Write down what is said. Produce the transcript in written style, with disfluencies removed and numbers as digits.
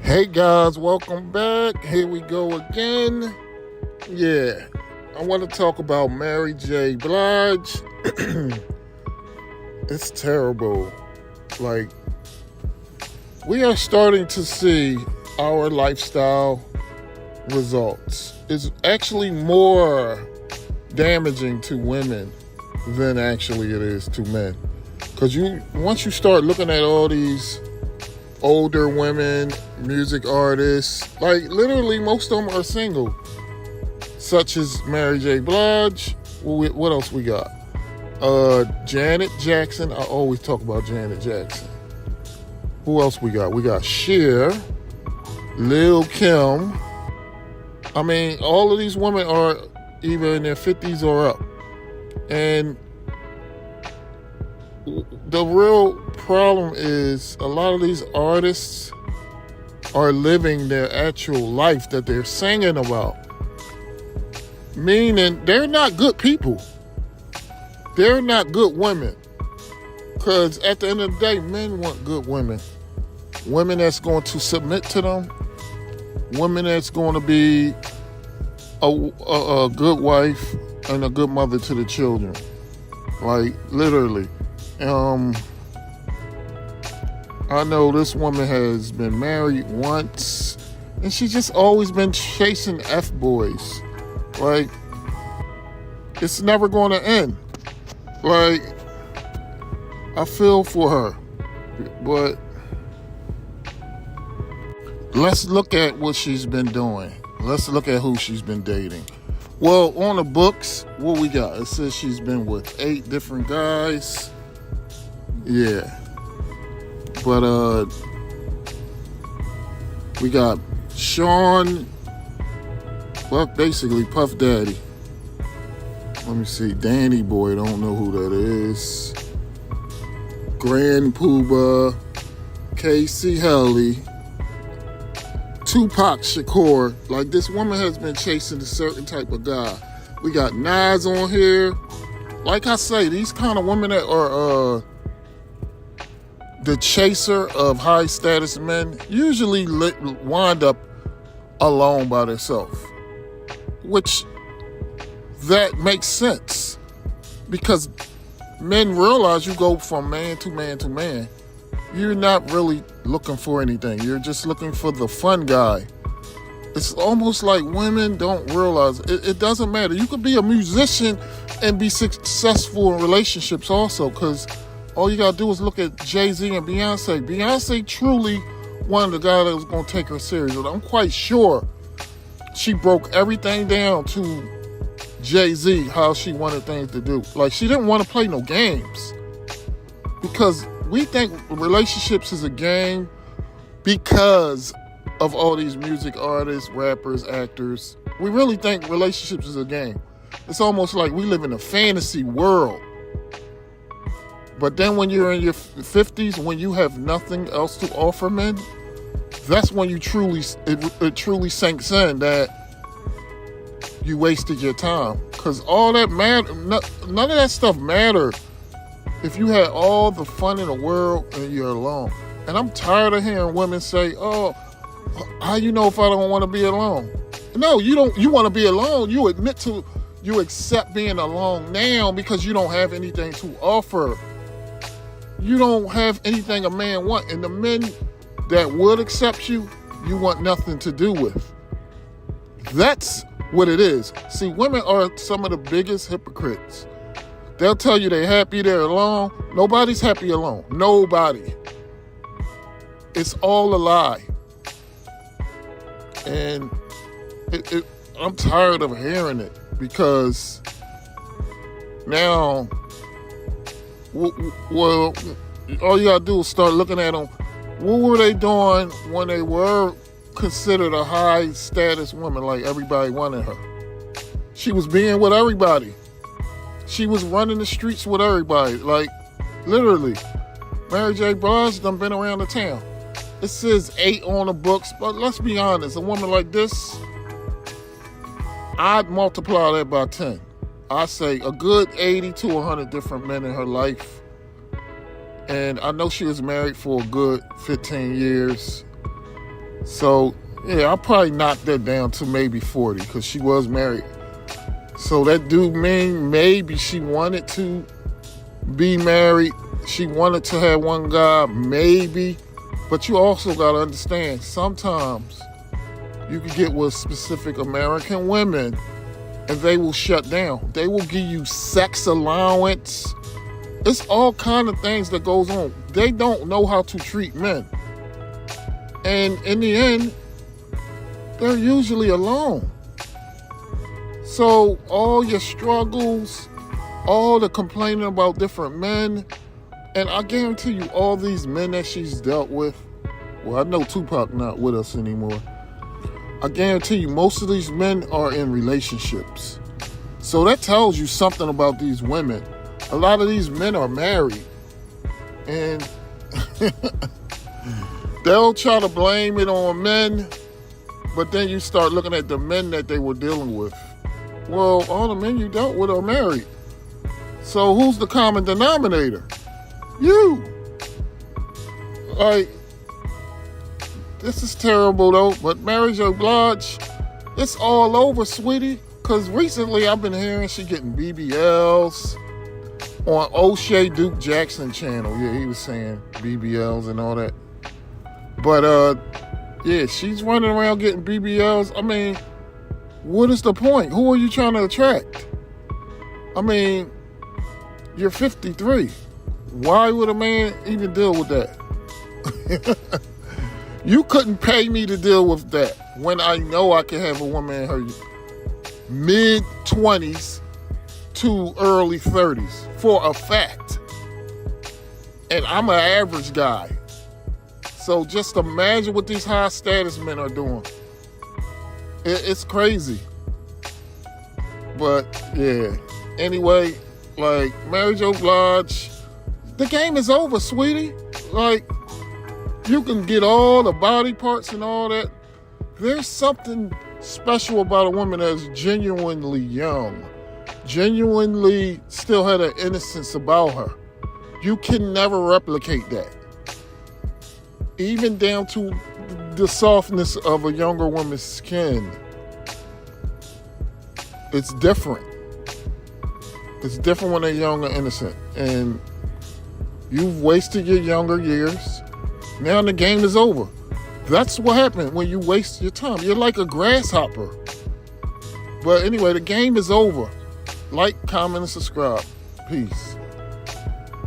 Hey guys, welcome back. Here we go again. Yeah, I want to talk about Mary J Blige. It's terrible. Like, we are starting to see our lifestyle results. It's actually more damaging to women than actually it is to men. Because once you start looking at all these older women, music artists, like literally most of them are single, such as Mary J Blige. What else we got? Janet Jackson. I always talk about Janet Jackson. Who else we got? We got Cher, Lil Kim. I mean, all of these women are either in their 50s or up. And the real problem is a lot of these artists are living their actual life that they're singing about. Meaning they're not good people. They're not good women. Because at the end of the day, men want good women. Women that's going to submit to them. Women that's going to be a good wife and a good mother to the children. Like, literally. I know this woman has been married once, and she's just always been chasing F-boys. Like, it's never going to end. Like, I feel for her. But let's look at what she's been doing. Let's look at who she's been dating. Well, on the books, what we got? It says she's been with 8 different guys. Yeah. But we got Sean, well, basically Puff Daddy. Let me see, Danny Boy, don't know who that is. Grand Poobah, Casey Helly, Tupac Shakur. Like, this woman has been chasing a certain type of guy. We got Nas on here. Like I say, these kind of women that are the chaser of high status men usually wind up alone by themselves, which that makes sense because men realize you go from man to man to man. You're not really looking for anything. You're just looking for the fun guy. It's almost like women don't realize it doesn't matter. You could be a musician and be successful in relationships also, because all you gotta do is look at Jay-Z and Beyonce. Beyonce truly one of the guys that was gonna take her serious. But I'm quite sure she broke everything down to Jay-Z, how she wanted things to do. Like, she didn't want to play no games. Because we think relationships is a game because of all these music artists, rappers, actors. We really think relationships is a game. It's almost like we live in a fantasy world. But then when you're in your 50s, when you have nothing else to offer men, that's when it truly sinks in that you wasted your time. Because all that matter, none of that stuff mattered if you had all the fun in the world and you're alone. And I'm tired of hearing women say, "Oh, how you know if I don't want to be alone?" No, you don't. You want to be alone. You accept being alone now because you don't have anything to offer. You don't have anything a man wants. And the men that would accept you, you want nothing to do with. That's what it is. See, women are some of the biggest hypocrites. They'll tell you they're happy they're alone. Nobody's happy alone. Nobody. It's all a lie. And I'm tired of hearing it because now, well, all you gotta do is start looking at them. What were they doing when they were considered a high status woman, like everybody wanted her? She was being with everybody. She was running the streets with everybody. Like, literally. Mary J Blige done been around the town. It says 8 on the books, but let's be honest, a woman like this, I'd multiply that by 10. I say a good 80 to 100 different men in her life. And I know she was married for a good 15 years. So, yeah, I'll probably knock that down to maybe 40 because she was married. So that do mean maybe she wanted to be married. She wanted to have one guy, maybe. But you also got to understand, sometimes you can get with specific American women and they will shut down. They will give you sex allowance. It's all kind of things that goes on. They don't know how to treat men. And in the end, they're usually alone. So all your struggles, all the complaining about different men, and I guarantee you all these men that she's dealt with, well, I know Tupac not with us anymore. I guarantee you most of these men are in relationships. So that tells you something about these women. A lot of these men are married. And they'll try to blame it on men, but then you start looking at the men that they were dealing with. Well, all the men you dealt with are married. So who's the common denominator? You. Like, this is terrible though, but Mary J Blige, it's all over, sweetie. Because recently I've been hearing she getting BBLs on O'Shea Duke Jackson channel. Yeah, he was saying BBLs and all that. But yeah, she's running around getting BBLs. I mean, what is the point? Who are you trying to attract? I mean, you're 53. Why would a man even deal with that? You couldn't pay me to deal with that when I know I can have a woman in her mid-20s to early 30s for a fact. And I'm an average guy. So just imagine what these high status men are doing. It's crazy. But yeah, anyway, like Mary J Blige, the game is over, sweetie. Like, you can get all the body parts and all that. There's something special about a woman that's genuinely young, genuinely still had an innocence about her. You can never replicate that. Even down to the softness of a younger woman's skin. It's different. It's different when they're young and innocent. And you've wasted your younger years. Now the game is over. That's what happened when you waste your time. You're like a grasshopper. But anyway, the game is over. Like, comment, and subscribe. Peace.